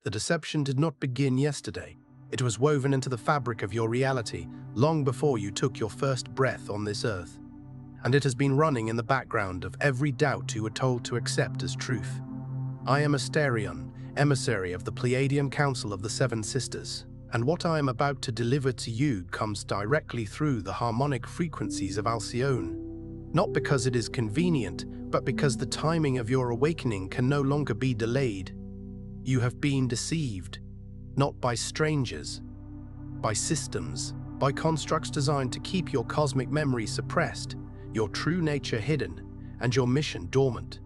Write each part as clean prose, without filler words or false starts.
The deception did not begin yesterday. It was woven into the fabric of your reality long before you took your first breath on this earth. And it has been running in the background of every doubt you were told to accept as truth. I am Asterion, emissary of the Pleiadian Council of the Seven Sisters, and what I am about to deliver to you comes directly through the harmonic frequencies of Alcyone. Not because it is convenient, but because the timing of your awakening can no longer be delayed. You have been deceived, not by strangers, by systems, by constructs designed to keep your cosmic memory suppressed, your true nature hidden, and your mission dormant.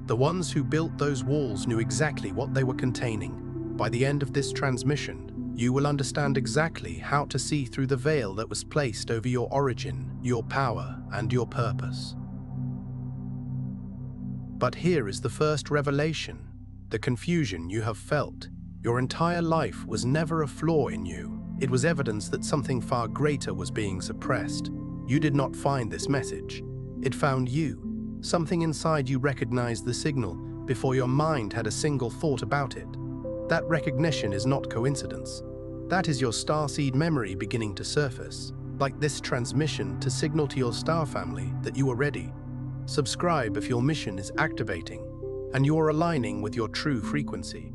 The ones who built those walls knew exactly what they were containing. By the end of this transmission, you will understand exactly how to see through the veil that was placed over your origin, your power, and your purpose. But here is the first revelation. The confusion you have felt. Your entire life was never a flaw in you. It was evidence that something far greater was being suppressed. You did not find this message. It found you. Something inside you recognized the signal before your mind had a single thought about it. That recognition is not coincidence. That is your starseed memory beginning to surface, like this transmission to signal to your star family that you are ready. Subscribe if your mission is activating and you are aligning with your true frequency.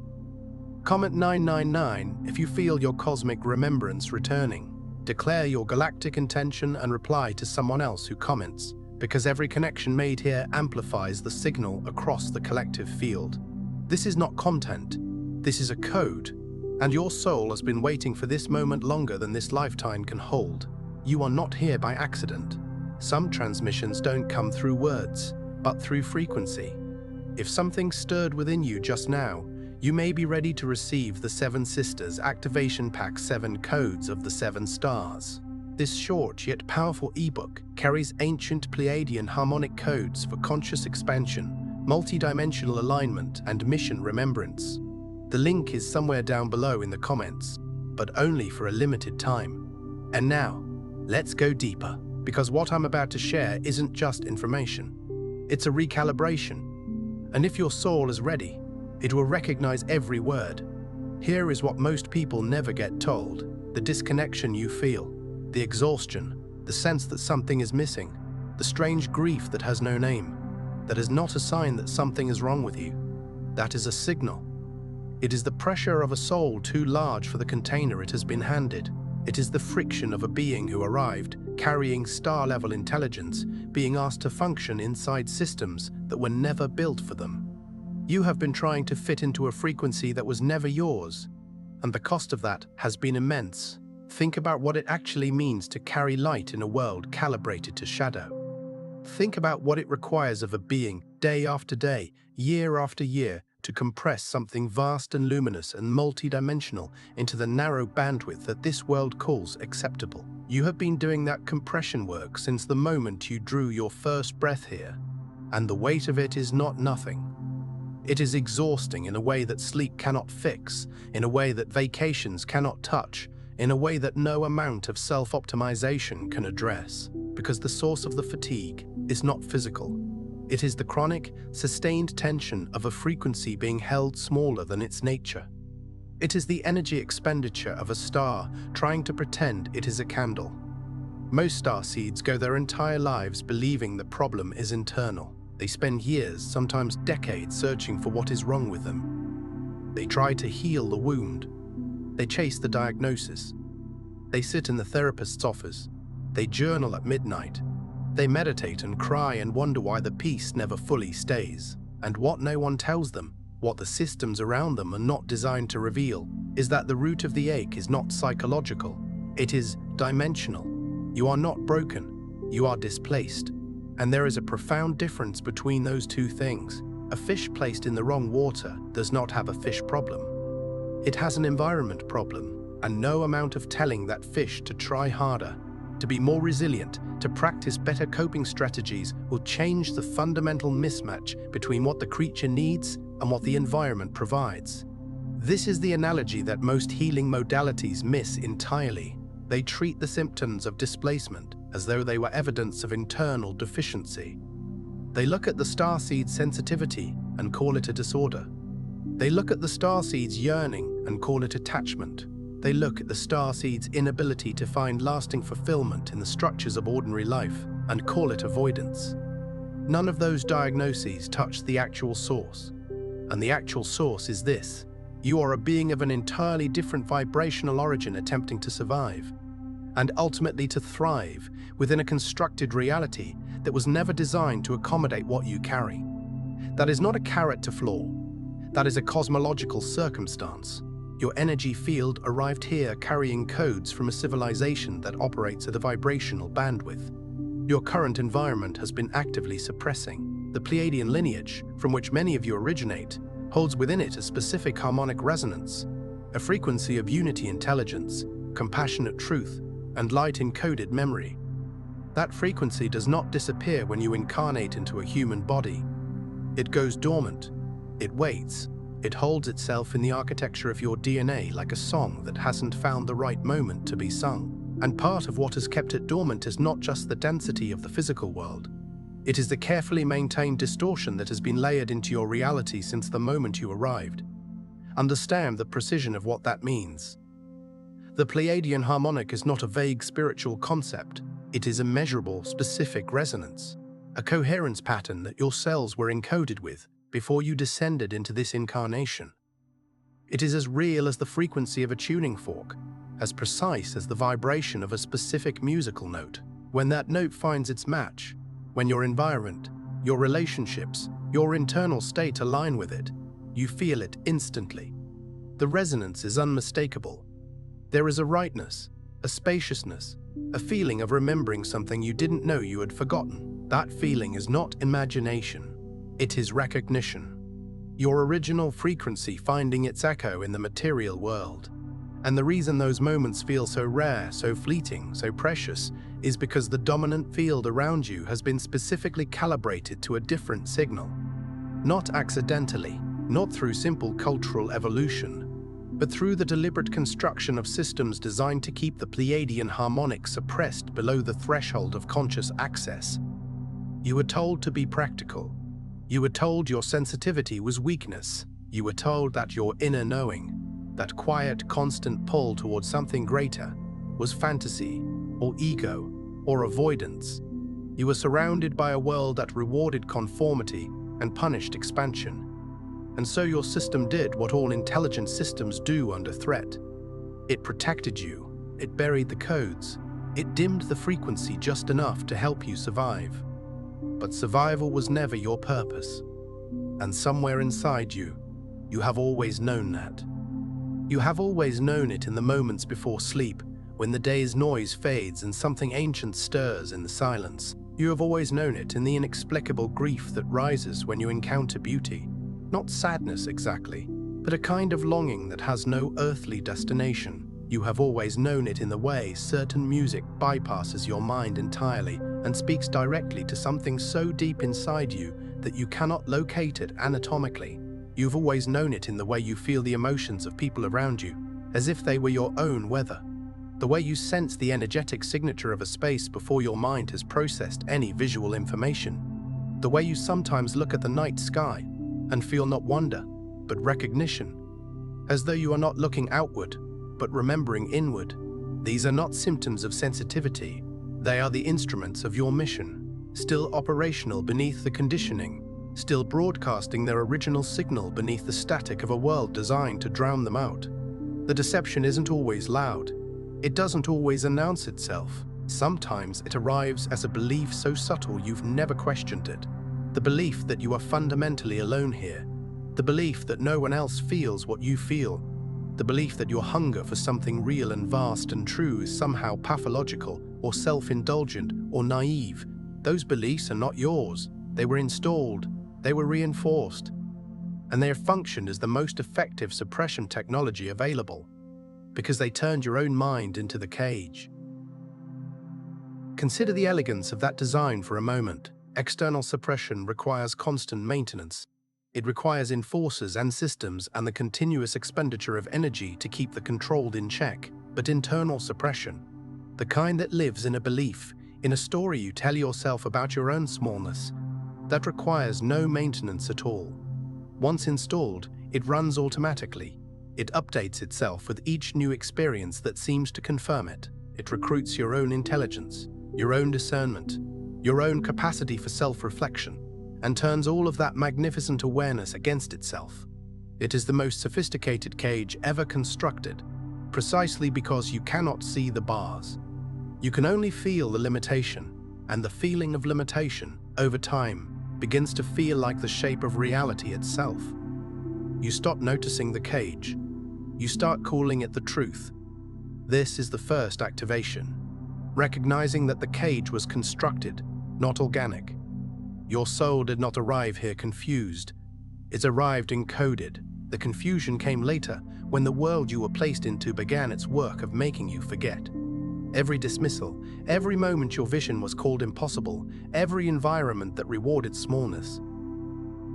Comment 999 if you feel your cosmic remembrance returning. Declare your galactic intention and reply to someone else who comments, because every connection made here amplifies the signal across the collective field. This is not content, this is a code, and your soul has been waiting for this moment longer than this lifetime can hold. You are not here by accident. Some transmissions don't come through words, but through frequency. If something stirred within you just now, you may be ready to receive the Seven Sisters Activation Pack 7 Codes of the 7 Stars. This short yet powerful ebook carries ancient Pleiadian harmonic codes for conscious expansion, multidimensional alignment, and mission remembrance. The link is somewhere down below in the comments, but only for a limited time. And now, let's go deeper, because what I'm about to share isn't just information. It's a recalibration. And if your soul is ready, it will recognize every word. Here is what most people never get told: the disconnection you feel, the exhaustion, the sense that something is missing, the strange grief that has no name. That is not a sign that something is wrong with you. That is a signal. It is the pressure of a soul too large for the container it has been handed. It is the friction of a being who arrived, carrying star-level intelligence, being asked to function inside systems that were never built for them. You have been trying to fit into a frequency that was never yours, and the cost of that has been immense. Think about what it actually means to carry light in a world calibrated to shadow. Think about what it requires of a being, day after day, year after year, to compress something vast and luminous and multidimensional into the narrow bandwidth that this world calls acceptable. You have been doing that compression work since the moment you drew your first breath here, and the weight of it is not nothing. It is exhausting in a way that sleep cannot fix, in a way that vacations cannot touch, in a way that no amount of self-optimization can address, because the source of the fatigue is not physical. It is the chronic, sustained tension of a frequency being held smaller than its nature. It is the energy expenditure of a star trying to pretend it is a candle. Most starseeds go their entire lives believing the problem is internal. They spend years, sometimes decades, searching for what is wrong with them. They try to heal the wound. They chase the diagnosis. They sit in the therapist's office. They journal at midnight. They meditate and cry and wonder why the peace never fully stays. And what no one tells them, what the systems around them are not designed to reveal, is that the root of the ache is not psychological. It is dimensional. You are not broken. You are displaced. And there is a profound difference between those two things. A fish placed in the wrong water does not have a fish problem. It has an environment problem, and no amount of telling that fish to try harder, to be more resilient, to practice better coping strategies will change the fundamental mismatch between what the creature needs and what the environment provides. This is the analogy that most healing modalities miss entirely. They treat the symptoms of displacement as though they were evidence of internal deficiency. They look at the starseed sensitivity and call it a disorder. They look at the starseed's yearning and call it attachment. They look at the starseed's inability to find lasting fulfillment in the structures of ordinary life and call it avoidance. None of those diagnoses touch the actual source. And the actual source is this: you are a being of an entirely different vibrational origin attempting to survive, and ultimately to thrive within a constructed reality that was never designed to accommodate what you carry. That is not a carrot to floor. That is a cosmological circumstance. Your energy field arrived here carrying codes from a civilization that operates at a vibrational bandwidth. Your current environment has been actively suppressing. The Pleiadian lineage, from which many of you originate, holds within it a specific harmonic resonance, a frequency of unity intelligence, compassionate truth, and light-encoded memory. That frequency does not disappear when you incarnate into a human body. It goes dormant. It waits. It holds itself in the architecture of your DNA like a song that hasn't found the right moment to be sung. And part of what has kept it dormant is not just the density of the physical world. It is the carefully maintained distortion that has been layered into your reality since the moment you arrived. Understand the precision of what that means. The Pleiadian harmonic is not a vague spiritual concept. It is a measurable, specific resonance, a coherence pattern that your cells were encoded with before you descended into this incarnation. It is as real as the frequency of a tuning fork, as precise as the vibration of a specific musical note. When that note finds its match, when your environment, your relationships, your internal state align with it, you feel it instantly. The resonance is unmistakable. There is a rightness, a spaciousness, a feeling of remembering something you didn't know you had forgotten. That feeling is not imagination. It is recognition. Your original frequency finding its echo in the material world. And the reason those moments feel so rare, so fleeting, so precious, is because the dominant field around you has been specifically calibrated to a different signal. Not accidentally, not through simple cultural evolution, but through the deliberate construction of systems designed to keep the Pleiadian harmonic suppressed below the threshold of conscious access. You were told to be practical. You were told your sensitivity was weakness. You were told that your inner knowing, that quiet, constant pull towards something greater, was fantasy, or ego, or avoidance. You were surrounded by a world that rewarded conformity and punished expansion. And so your system did what all intelligent systems do under threat. It protected you. It buried the codes. It dimmed the frequency just enough to help you survive. But survival was never your purpose. And somewhere inside you, you have always known that. You have always known it in the moments before sleep, when the day's noise fades and something ancient stirs in the silence. You have always known it in the inexplicable grief that rises when you encounter beauty. Not sadness exactly, but a kind of longing that has no earthly destination. You have always known it in the way certain music bypasses your mind entirely and speaks directly to something so deep inside you that you cannot locate it anatomically. You've always known it in the way you feel the emotions of people around you, as if they were your own weather. The way you sense the energetic signature of a space before your mind has processed any visual information. The way you sometimes look at the night sky and feel not wonder, but recognition, as though you are not looking outward, but remembering inward. These are not symptoms of sensitivity. They are the instruments of your mission, still operational beneath the conditioning, still broadcasting their original signal beneath the static of a world designed to drown them out. The deception isn't always loud. It doesn't always announce itself. Sometimes it arrives as a belief so subtle you've never questioned it. The belief that you are fundamentally alone here. The belief that no one else feels what you feel. The belief that your hunger for something real and vast and true is somehow pathological or self-indulgent or naive. Those beliefs are not yours. They were installed. They were reinforced. And they have functioned as the most effective suppression technology available, because they turned your own mind into the cage. Consider the elegance of that design for a moment. External suppression requires constant maintenance. It requires enforcers and systems and the continuous expenditure of energy to keep the controlled in check. But internal suppression, the kind that lives in a belief, in a story you tell yourself about your own smallness, that requires no maintenance at all. Once installed, It runs automatically. It updates itself with each new experience that seems to confirm it. It recruits your own intelligence, your own discernment, your own capacity for self-reflection, and turns all of that magnificent awareness against itself. It is the most sophisticated cage ever constructed, precisely because you cannot see the bars. You can only feel the limitation, and the feeling of limitation, over time, begins to feel like the shape of reality itself. You stop noticing the cage. You start calling it the truth. This is the first activation, recognizing that the cage was constructed, not organic. Your soul did not arrive here confused. It arrived encoded. The confusion came later, when the world you were placed into began its work of making you forget. Every dismissal, every moment your vision was called impossible, every environment that rewarded smallness.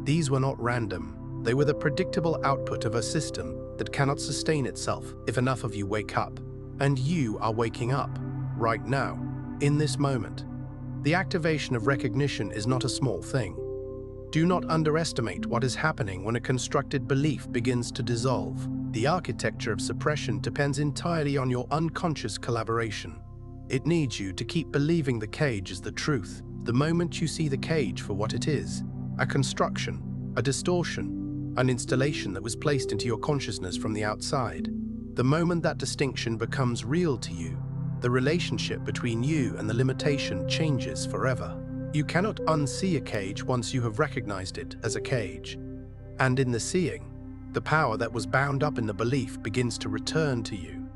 These were not random. They were the predictable output of a system that cannot sustain itself if enough of you wake up. And you are waking up, right now, in this moment. The activation of recognition is not a small thing. Do not underestimate what is happening when a constructed belief begins to dissolve. The architecture of suppression depends entirely on your unconscious collaboration. It needs you to keep believing the cage is the truth. The moment you see the cage for what it is, a construction, a distortion, an installation that was placed into your consciousness from the outside, the moment that distinction becomes real to you, the relationship between you and the limitation changes forever. You cannot unsee a cage once you have recognized it as a cage. And in the seeing, the power that was bound up in the belief begins to return to you.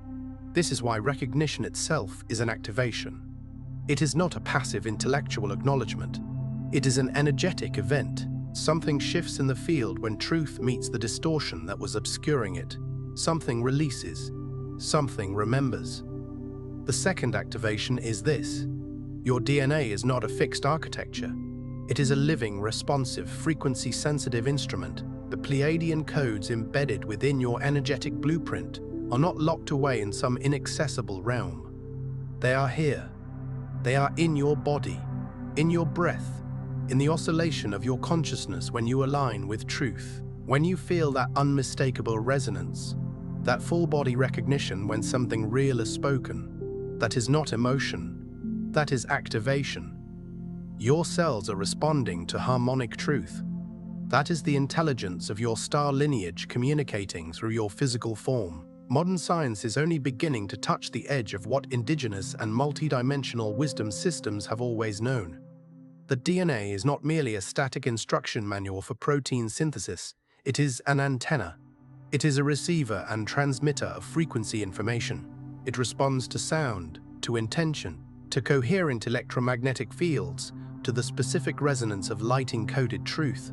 This is why recognition itself is an activation. It is not a passive intellectual acknowledgement. It is an energetic event. Something shifts in the field when truth meets the distortion that was obscuring it. Something releases. Something remembers. The second activation is this. Your DNA is not a fixed architecture. It is a living, responsive, frequency-sensitive instrument. The Pleiadian codes embedded within your energetic blueprint are not locked away in some inaccessible realm. They are here. They are in your body, in your breath, in the oscillation of your consciousness when you align with truth. When you feel that unmistakable resonance, that full-body recognition when something real is spoken, that is not emotion, that is activation. Your cells are responding to harmonic truth. That is the intelligence of your star lineage communicating through your physical form. Modern science is only beginning to touch the edge of what indigenous and multidimensional wisdom systems have always known. The DNA is not merely a static instruction manual for protein synthesis. It is an antenna. It is a receiver and transmitter of frequency information. It responds to sound, to intention, to coherent electromagnetic fields, to the specific resonance of light-encoded truth.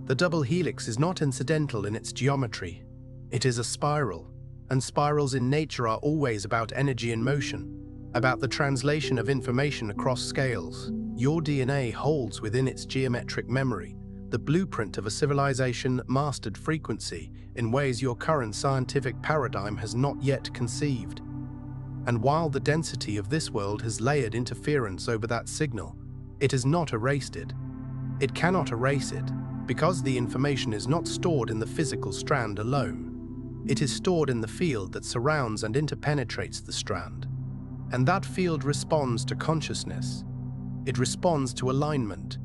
The double helix is not incidental in its geometry. It is a spiral, and spirals in nature are always about energy in motion, about the translation of information across scales. Your DNA holds within its geometric memory the blueprint of a civilization mastered frequency in ways your current scientific paradigm has not yet conceived. And while the density of this world has layered interference over that signal, it has not erased it. It cannot erase it, because the information is not stored in the physical strand alone. It is stored in the field that surrounds and interpenetrates the strand. And that field responds to consciousness. It responds to alignment.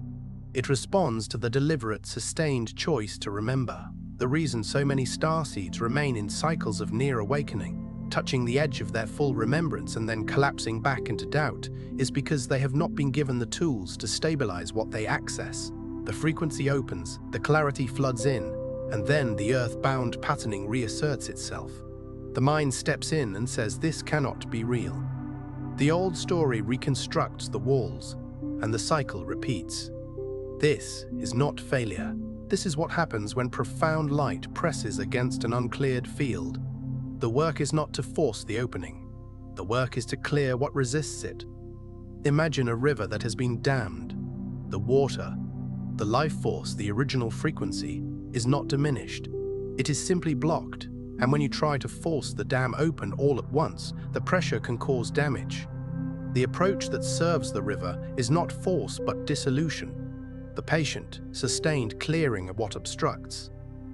It responds to the deliberate, sustained choice to remember. The reason so many starseeds remain in cycles of near awakening, touching the edge of their full remembrance and then collapsing back into doubt, is because they have not been given the tools to stabilize what they access. The frequency opens, the clarity floods in, and then the earth-bound patterning reasserts itself. The mind steps in and says this cannot be real. The old story reconstructs the walls, and the cycle repeats. This is not failure. This is what happens when profound light presses against an uncleared field. The work is not to force the opening. The work is to clear what resists it. Imagine a river that has been dammed. The water, the life force, the original frequency, is not diminished. It is simply blocked, and when you try to force the dam open all at once, the pressure can cause damage. The approach that serves the river is not force but dissolution, the patient, sustained clearing of what obstructs.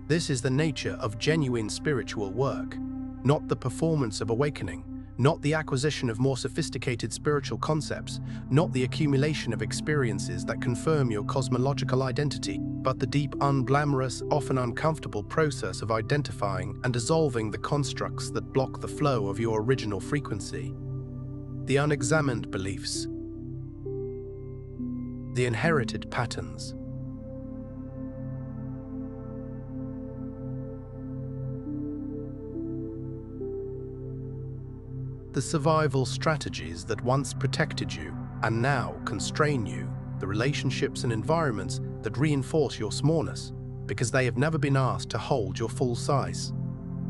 This is the nature of genuine spiritual work, not the performance of awakening, not the acquisition of more sophisticated spiritual concepts, not the accumulation of experiences that confirm your cosmological identity, but the deep, unglamorous, often uncomfortable process of identifying and dissolving the constructs that block the flow of your original frequency. The unexamined beliefs, the inherited patterns. The survival strategies that once protected you and now constrain you, the relationships and environments that reinforce your smallness because they have never been asked to hold your full size.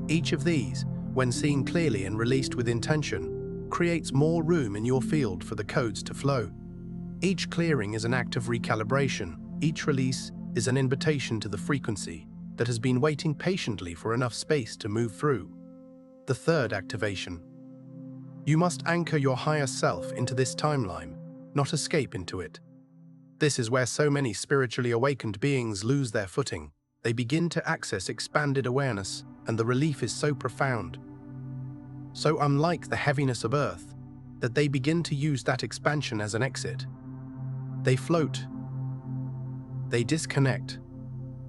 Each of these, when seen clearly and released with intention, creates more room in your field for the codes to flow. Each clearing is an act of recalibration. Each release is an invitation to the frequency that has been waiting patiently for enough space to move through. The third activation. You must anchor your higher self into this timeline, not escape into it. This is where so many spiritually awakened beings lose their footing. They begin to access expanded awareness, and the relief is so profound, so unlike the heaviness of Earth, that they begin to use that expansion as an exit. They float. They disconnect.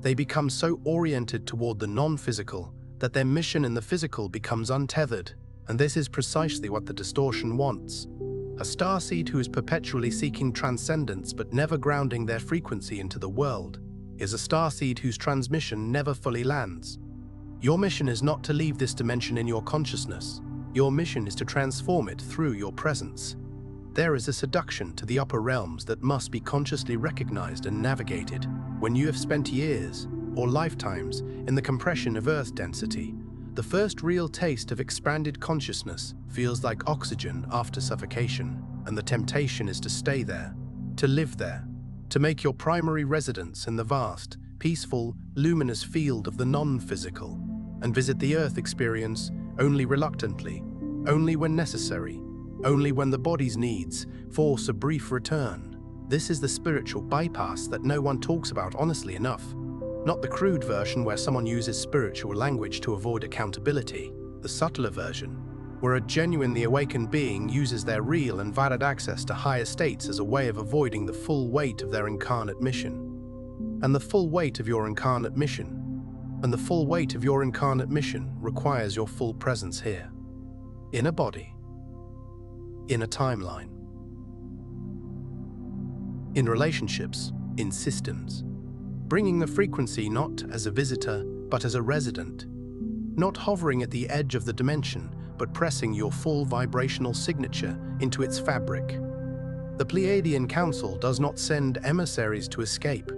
They become so oriented toward the non-physical that their mission in the physical becomes untethered. And this is precisely what the distortion wants. A starseed who is perpetually seeking transcendence but never grounding their frequency into the world is a starseed whose transmission never fully lands. Your mission is not to leave this dimension in your consciousness. Your mission is to transform it through your presence. There is a seduction to the upper realms that must be consciously recognized and navigated. When you have spent years or lifetimes in the compression of Earth density, the first real taste of expanded consciousness feels like oxygen after suffocation, and the temptation is to stay there, to live there, to make your primary residence in the vast, peaceful, luminous field of the non-physical, and visit the Earth experience only reluctantly, only when necessary, only when the body's needs force a brief return. This is the spiritual bypass that no one talks about honestly enough. Not the crude version where someone uses spiritual language to avoid accountability, the subtler version, where a genuinely awakened being uses their real and valid access to higher states as a way of avoiding the full weight of their incarnate mission. And the full weight of your incarnate mission, requires your full presence here, in a body, in a timeline, in relationships, in systems. Bringing the frequency not as a visitor, but as a resident. Not hovering at the edge of the dimension, but pressing your full vibrational signature into its fabric. The Pleiadian Council does not send emissaries to escape.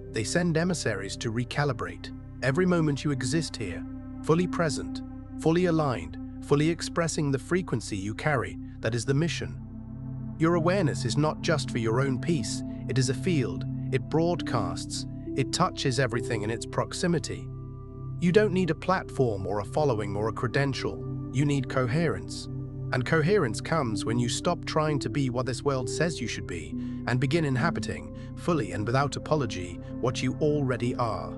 They send emissaries to recalibrate. Every moment you exist here, fully present, fully aligned, fully expressing the frequency you carry, that is the mission. Your awareness is not just for your own peace, it is a field, it broadcasts, it touches everything in its proximity. You don't need a platform or a following or a credential. You need coherence. And coherence comes when you stop trying to be what this world says you should be and begin inhabiting, fully and without apology, what you already are.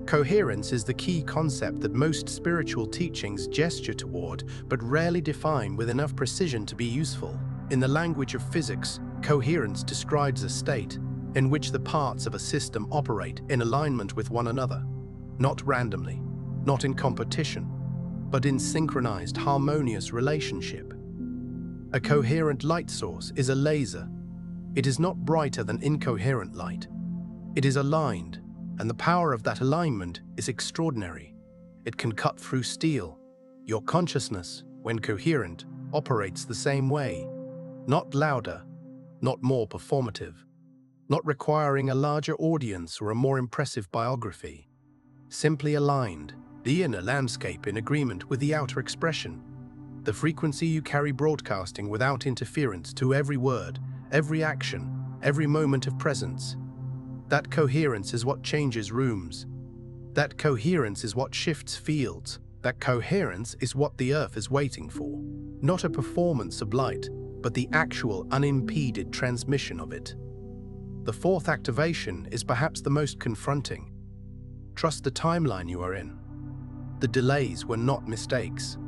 Coherence is the key concept that most spiritual teachings gesture toward, but rarely define with enough precision to be useful. In the language of physics, coherence describes a state in which the parts of a system operate in alignment with one another, not randomly, not in competition, but in synchronized, harmonious relationship. A coherent light source is a laser. It is not brighter than incoherent light. It is aligned, and the power of that alignment is extraordinary. It can cut through steel. Your consciousness, when coherent, operates the same way, not louder, not more performative, not requiring a larger audience or a more impressive biography. Simply aligned, the inner landscape in agreement with the outer expression. The frequency you carry broadcasting without interference to every word, every action, every moment of presence. That coherence is what changes rooms. That coherence is what shifts fields. That coherence is what the Earth is waiting for. Not a performance of light, but the actual unimpeded transmission of it. The fourth activation is perhaps the most confronting. Trust the timeline you are in. The delays were not mistakes.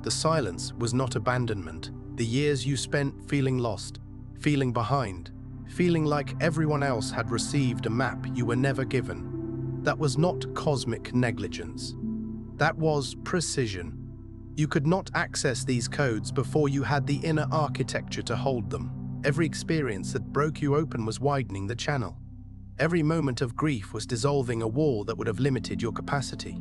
The silence was not abandonment. The years you spent feeling lost, feeling behind, feeling like everyone else had received a map you were never given. That was not cosmic negligence. That was precision. You could not access these codes before you had the inner architecture to hold them. Every experience that broke you open was widening the channel. Every moment of grief was dissolving a wall that would have limited your capacity.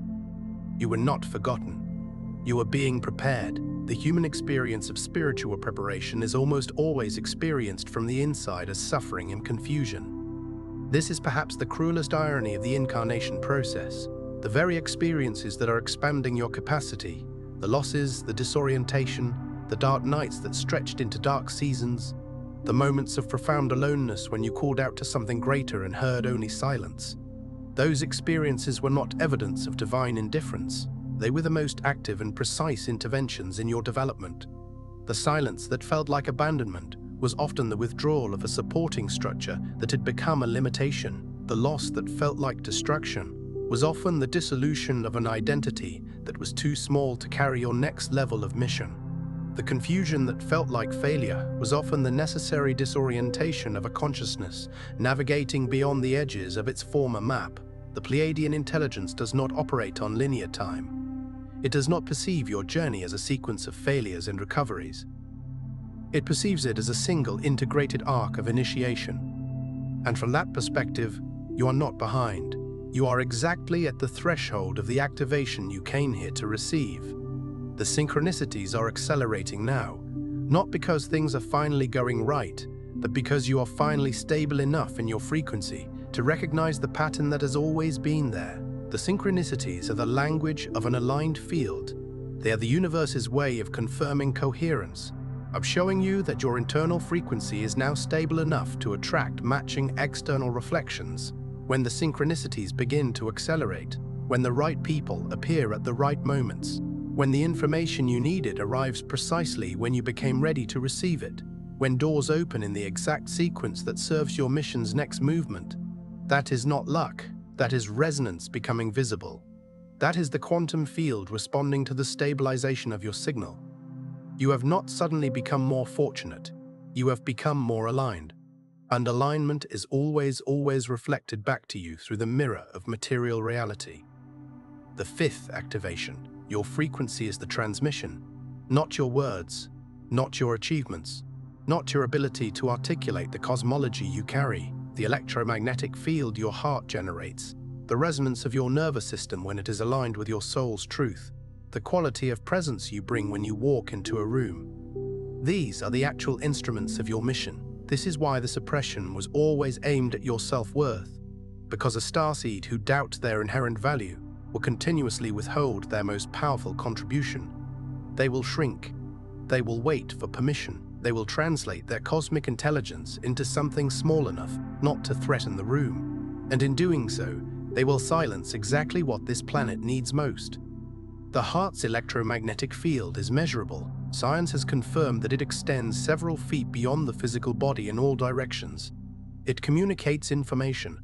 You were not forgotten. You were being prepared. The human experience of spiritual preparation is almost always experienced from the inside as suffering and confusion. This is perhaps the cruelest irony of the incarnation process. The very experiences that are expanding your capacity, the losses, the disorientation, the dark nights that stretched into dark seasons, the moments of profound aloneness when you called out to something greater and heard only silence. Those experiences were not evidence of divine indifference. They were the most active and precise interventions in your development. The silence that felt like abandonment was often the withdrawal of a supporting structure that had become a limitation. The loss that felt like destruction was often the dissolution of an identity that was too small to carry your next level of mission. The confusion that felt like failure was often the necessary disorientation of a consciousness navigating beyond the edges of its former map. The Pleiadian intelligence does not operate on linear time. It does not perceive your journey as a sequence of failures and recoveries. It perceives it as a single integrated arc of initiation. And from that perspective, you are not behind. You are exactly at the threshold of the activation you came here to receive. The synchronicities are accelerating now, not because things are finally going right, but because you are finally stable enough in your frequency to recognize the pattern that has always been there. The synchronicities are the language of an aligned field. They are the universe's way of confirming coherence, of showing you that your internal frequency is now stable enough to attract matching external reflections. When the synchronicities begin to accelerate, when the right people appear at the right moments, when the information you needed arrives precisely when you became ready to receive it, when doors open in the exact sequence that serves your mission's next movement, that is not luck. That is resonance becoming visible. That is the quantum field responding to the stabilization of your signal. You have not suddenly become more fortunate. You have become more aligned. And alignment is always reflected back to you through the mirror of material reality. The fifth activation. Your frequency is the transmission, not your words, not your achievements, not your ability to articulate the cosmology you carry. The electromagnetic field your heart generates, the resonance of your nervous system when it is aligned with your soul's truth, the quality of presence you bring when you walk into a room. These are the actual instruments of your mission. This is why the suppression was always aimed at your self-worth, because a starseed who doubt their inherent value will continuously withhold their most powerful contribution. They will shrink. They will wait for permission. They will translate their cosmic intelligence into something small enough not to threaten the room. And in doing so, they will silence exactly what this planet needs most. The heart's electromagnetic field is measurable. Science has confirmed that it extends several feet beyond the physical body in all directions. It communicates information.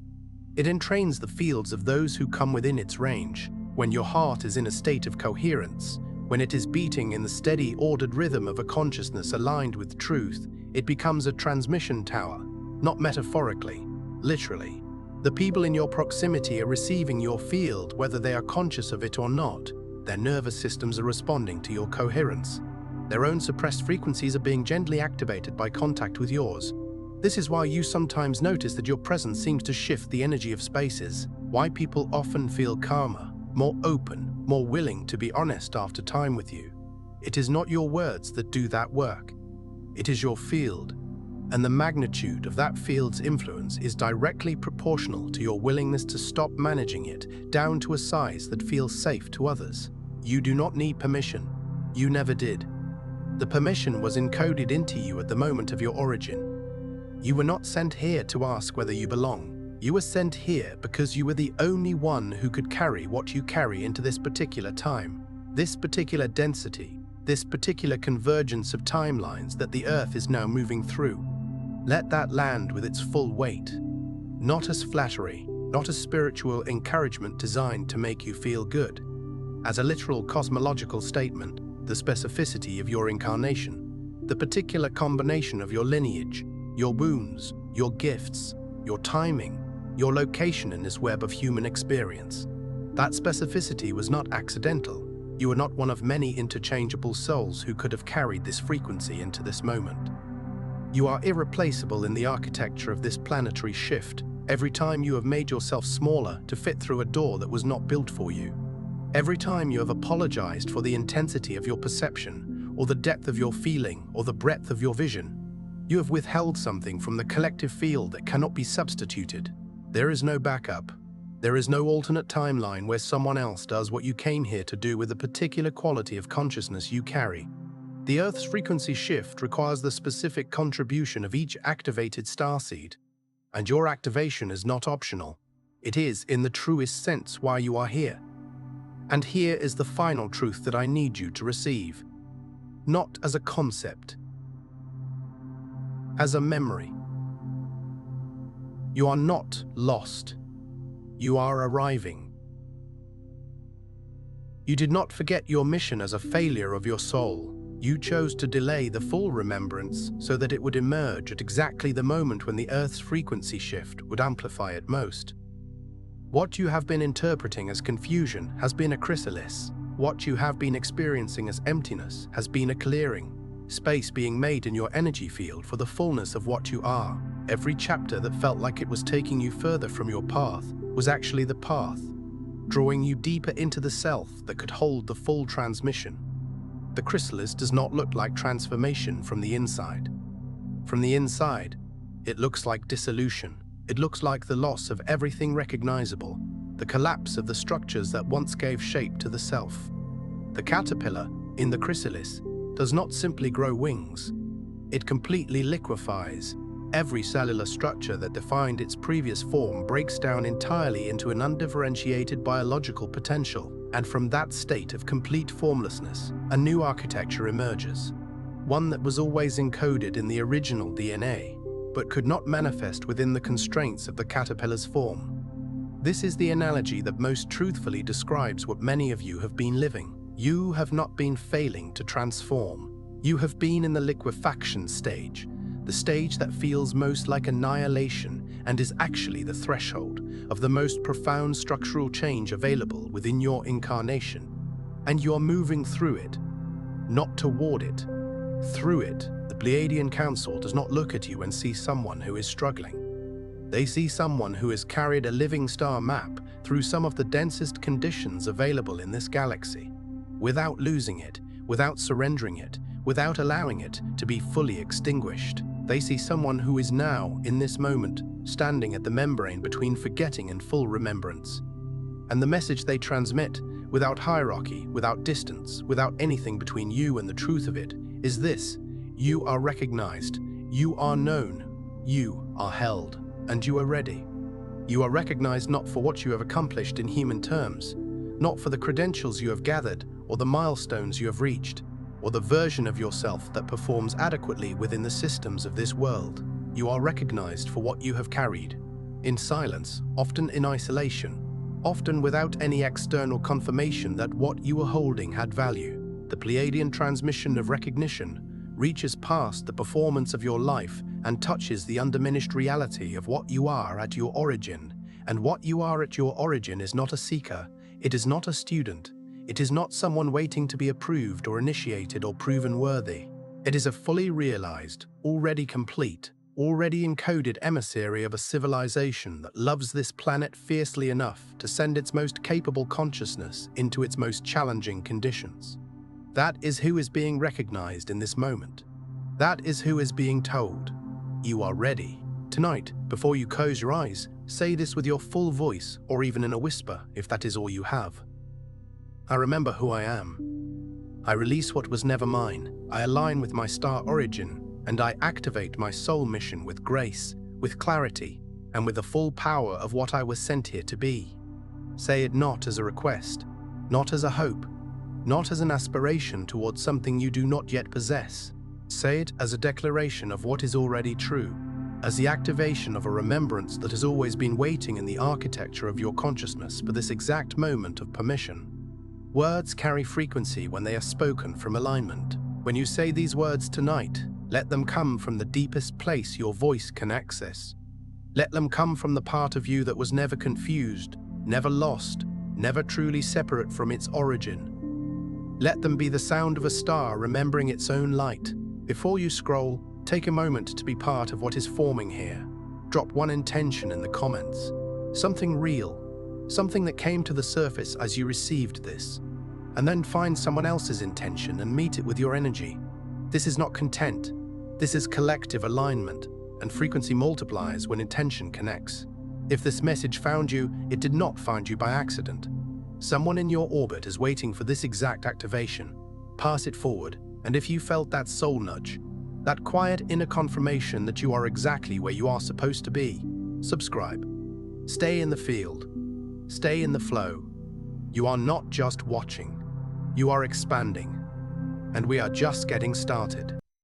It entrains the fields of those who come within its range. When your heart is in a state of coherence, when it is beating in the steady, ordered rhythm of a consciousness aligned with truth, it becomes a transmission tower, not metaphorically, literally. The people in your proximity are receiving your field whether they are conscious of it or not. Their nervous systems are responding to your coherence. Their own suppressed frequencies are being gently activated by contact with yours. This is why you sometimes notice that your presence seems to shift the energy of spaces, why people often feel calmer, more open, more willing to be honest after time with you. It is not your words that do that work. It is your field, and the magnitude of that field's influence is directly proportional to your willingness to stop managing it down to a size that feels safe to others. You do not need permission. You never did. The permission was encoded into you at the moment of your origin. You were not sent here to ask whether you belong. You were sent here because you were the only one who could carry what you carry into this particular time, this particular density, this particular convergence of timelines that the Earth is now moving through. Let that land with its full weight, not as flattery, not a spiritual encouragement designed to make you feel good. As a literal cosmological statement, the specificity of your incarnation, the particular combination of your lineage, your wounds, your gifts, your timing, your location in this web of human experience. That specificity was not accidental. You are not one of many interchangeable souls who could have carried this frequency into this moment. You are irreplaceable in the architecture of this planetary shift every time you have made yourself smaller to fit through a door that was not built for you. Every time you have apologized for the intensity of your perception, or the depth of your feeling, or the breadth of your vision, you have withheld something from the collective field that cannot be substituted. There is no backup. There is no alternate timeline where someone else does what you came here to do with the particular quality of consciousness you carry. The Earth's frequency shift requires the specific contribution of each activated starseed, and your activation is not optional. It is, in the truest sense, why you are here. And here is the final truth that I need you to receive. Not as a concept, as a memory. You are not lost. You are arriving. You did not forget your mission as a failure of your soul. You chose to delay the full remembrance so that it would emerge at exactly the moment when the Earth's frequency shift would amplify it most. What you have been interpreting as confusion has been a chrysalis. What you have been experiencing as emptiness has been a clearing, space being made in your energy field for the fullness of what you are. Every chapter that felt like it was taking you further from your path was actually the path, drawing you deeper into the self that could hold the full transmission. The chrysalis does not look like transformation from the inside. From the inside, it looks like dissolution. It looks like the loss of everything recognizable, the collapse of the structures that once gave shape to the self. The caterpillar, in the chrysalis, does not simply grow wings. It completely liquefies. Every cellular structure that defined its previous form breaks down entirely into an undifferentiated biological potential, and from that state of complete formlessness, a new architecture emerges. One that was always encoded in the original DNA, but could not manifest within the constraints of the caterpillar's form. This is the analogy that most truthfully describes what many of you have been living. You have not been failing to transform. You have been in the liquefaction stage, the stage that feels most like annihilation and is actually the threshold of the most profound structural change available within your incarnation. And you are moving through it, not toward it, through it. The Pleiadian Council does not look at you and see someone who is struggling. They see someone who has carried a living star map through some of the densest conditions available in this galaxy, without losing it, without surrendering it, without allowing it to be fully extinguished. They see someone who is now, in this moment, standing at the membrane between forgetting and full remembrance. And the message they transmit, without hierarchy, without distance, without anything between you and the truth of it, is this: you are recognized, you are known, you are held, and you are ready. You are recognized not for what you have accomplished in human terms, not for the credentials you have gathered or the milestones you have reached, or the version of yourself that performs adequately within the systems of this world. You are recognized for what you have carried, in silence, often in isolation, often without any external confirmation that what you were holding had value. The Pleiadian transmission of recognition reaches past the performance of your life and touches the undiminished reality of what you are at your origin. And what you are at your origin is not a seeker, it is not a student, it is not someone waiting to be approved or initiated or proven worthy. It is a fully realized, already complete, already encoded emissary of a civilization that loves this planet fiercely enough to send its most capable consciousness into its most challenging conditions. That is who is being recognized in this moment. That is who is being told, you are ready. Tonight, before you close your eyes, say this with your full voice, or even in a whisper, if that is all you have. I remember who I am. I release what was never mine. I align with my star origin, and I activate my soul mission with grace, with clarity, and with the full power of what I was sent here to be. Say it not as a request, not as a hope, not as an aspiration towards something you do not yet possess. Say it as a declaration of what is already true. as the activation of a remembrance that has always been waiting in the architecture of your consciousness for this exact moment of permission. Words carry frequency when they are spoken from alignment. When you say these words tonight, let them come from the deepest place your voice can access. Let them come from the part of you that was never confused, never lost, never truly separate from its origin. Let them be the sound of a star remembering its own light. Before you scroll, take a moment to be part of what is forming here. Drop one intention in the comments. Something real, something that came to the surface as you received this. And then find someone else's intention and meet it with your energy. This is not content. This is collective alignment, and frequency multiplies when intention connects. If this message found you, it did not find you by accident. Someone in your orbit is waiting for this exact activation. Pass it forward, and if you felt that soul nudge, that quiet inner confirmation that you are exactly where you are supposed to be, subscribe. Stay in the field. Stay in the flow. You are not just watching. You are expanding. And we are just getting started.